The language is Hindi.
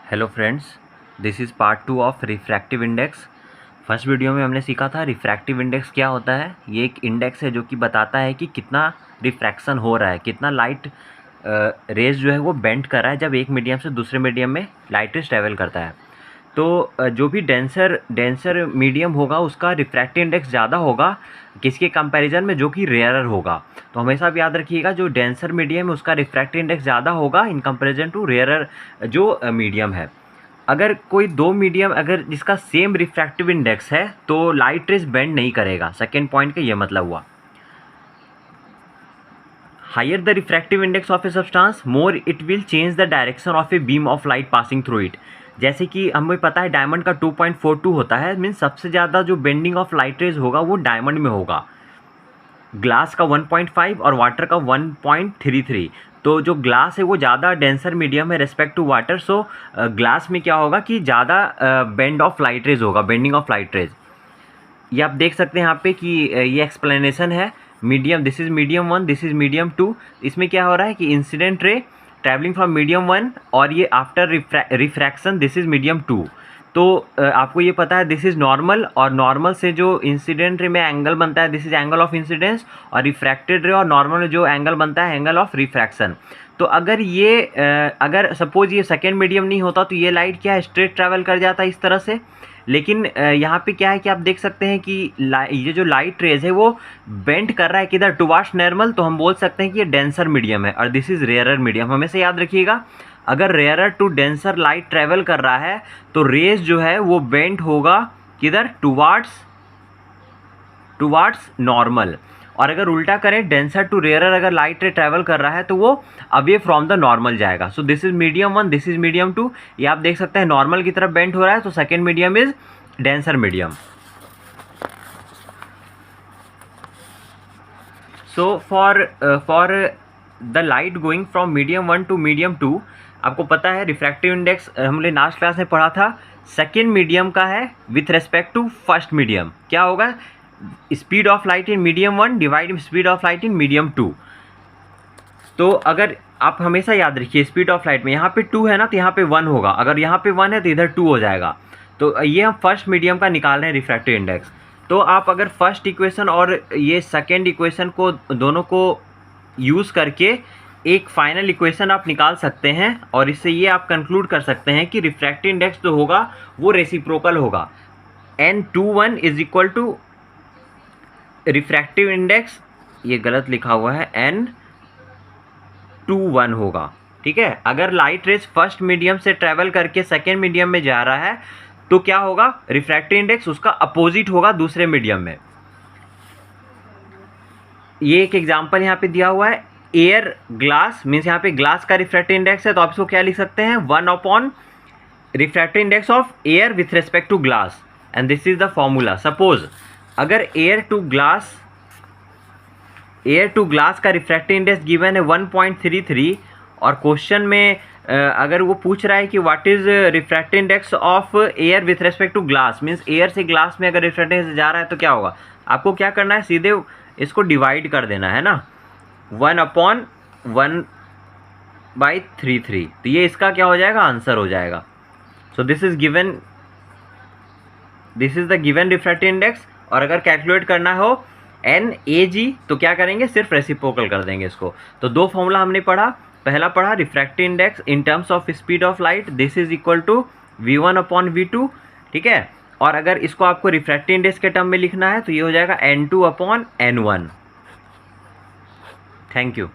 Hello friends, this is part 2 of refractive index. First video में हमने सीखा था रिफ्रैक्टिव इंडेक्स क्या होता है। ये एक इंडेक्स है जो कि बताता है कि कितना रिफ्रैक्शन हो रहा है, कितना लाइट रेज जो है वो बेंड कर रहा है जब एक मीडियम से दूसरे मीडियम में लाइट रेज ट्रैवल करता है। तो जो भी डेंसर मीडियम होगा उसका रिफ्रैक्टिव इंडेक्स ज़्यादा होगा किसके कंपैरिजन में, जो कि रेयरर होगा। तो हमेशा आप याद रखिएगा, जो डेंसर मीडियम है उसका रिफ्रैक्टिव इंडेक्स ज़्यादा होगा इन कंपैरिजन टू रेयरर जो मीडियम है। अगर कोई दो मीडियम अगर जिसका सेम रिफ्रैक्टिव इंडेक्स है तो लाइट रेज बेंड नहीं करेगा। सेकेंड पॉइंट का ये मतलब हुआ। Higher the refractive index of a substance more it will change the direction of a beam of light passing through it. जैसे कि हमें पता है डायमंड का 2.42 होता है, मीन्स सबसे ज़्यादा जो बेंडिंग ऑफ लाइट रेज होगा वो डायमंड में होगा। ग्लास का 1.5 और वाटर का 1.33। तो जो ग्लास है वो ज़्यादा डेंसर मीडियम है respect to water. So glass में क्या होगा कि ज़्यादा बेंड ऑफ लाइट रेज होगा, बेंडिंग ऑफ लाइट रेज। ये आप देख सकते हैं यहाँ पे कि ये एक्सप्लेनेशन है। Medium, this is medium 1, this is medium 2। इसमें क्या हो रहा है कि incident ray travelling from medium 1 और ये after refraction this is medium 2। तो आपको ये पता है दिस इज़ नॉर्मल, और नॉर्मल से जो इंसिडेंट रे में एंगल बनता है this is angle of incidence, और रिफ्रैक्टेड रे और नॉर्मल में जो एंगल बनता है एंगल ऑफ रिफ्रैक्शन। तो अगर ये अगर सपोज ये सेकेंड मीडियम नहीं होता तो ये लाइट क्या है, स्ट्रेट ट्रैवल कर जाता है इस तरह से। लेकिन यहाँ पे क्या है कि आप देख सकते हैं कि ये जो लाइट रेज है वो बेंड कर रहा है किधर, टुवार्ड्स नॉर्मल। तो हम बोल सकते हैं कि ये डेंसर मीडियम है और दिस इज़ रेयरर मीडियम। हमेशा याद रखिएगा, अगर rarer to denser light travel कर रहा है तो रेज जो है वो बेंड होगा किधर, टुवार्ड्स नॉर्मल। और अगर उल्टा करें, डेंसर टू रेयरर अगर लाइट रे ट्रैवल कर रहा है तो वो अवे फ्रॉम द नॉर्मल जाएगा। So this is medium 1, this is medium 2। ये आप देख सकते हैं नॉर्मल की तरफ बेंड हो रहा है, तो second medium is denser medium. So for the light going from medium 1 to medium 2, आपको पता है रिफ्रैक्टिव इंडेक्स हमने लास्ट क्लास में पढ़ा था, सेकेंड मीडियम का है with respect to first medium. क्या होगा, speed of light in medium 1 divide speed of light in medium 2। तो अगर आप हमेशा याद रखिए स्पीड ऑफ लाइट में यहाँ पे 2 है ना तो यहाँ पे 1 होगा, अगर यहाँ पे 1 है तो इधर 2 हो जाएगा। तो ये हम फर्स्ट मीडियम का निकाल रहे हैं रिफ्रैक्टिव इंडेक्स। तो आप अगर फर्स्ट इक्वेशन और ये सेकेंड इक्वेशन को दोनों को यूज़ करके एक फाइनल इक्वेशन आप निकाल सकते हैं, और इससे ये आप कंक्लूड कर सकते हैं कि रिफ्रैक्टिव इंडेक्स जो होगा वो रेसिप्रोकल होगा। N21 is equal to refractive index, ये गलत लिखा हुआ है, N21 होगा। ठीक है, अगर लाइट रेज फर्स्ट मीडियम से ट्रैवल करके सेकेंड मीडियम में जा रहा है तो क्या होगा, रिफ्रैक्टिव इंडेक्स उसका अपोजिट होगा दूसरे मीडियम में। ये एक एग्जांपल यहाँ पे दिया हुआ है, एयर ग्लास, मीन्स यहाँ पे ग्लास का रिफ्रैक्टिव इंडेक्स है तो आप इसको क्या लिख सकते हैं, 1 upon refractive index of air with respect to glass, and this is the formula. Suppose अगर एयर टू ग्लास का रिफ्रैक्टिव इंडेक्स गिवन है 1.33, और क्वेश्चन में अगर वो पूछ रहा है कि what is refractive index of air with respect to glass, means air से ग्लास में अगर रिफ्रैक्टिव इंडेक्स जा रहा है तो क्या होगा, आपको क्या करना है, सीधे इसको डिवाइड कर देना है ना, 1/1/33। तो ये इसका क्या हो जाएगा, आंसर हो जाएगा। So this is the given refractive index. और अगर कैलकुलेट करना हो NAG तो क्या करेंगे, सिर्फ रेसिप्रोकल कर देंगे इसको। तो दो फॉर्मूला हमने पढ़ा, पहला पढ़ा refractive index in terms of speed of light, this is equal to V1 upon V2। ठीक है, और अगर इसको आपको रिफ्रैक्टिव इंडेक्स के टर्म में लिखना है तो ये हो जाएगा N2 upon N1। Thank you.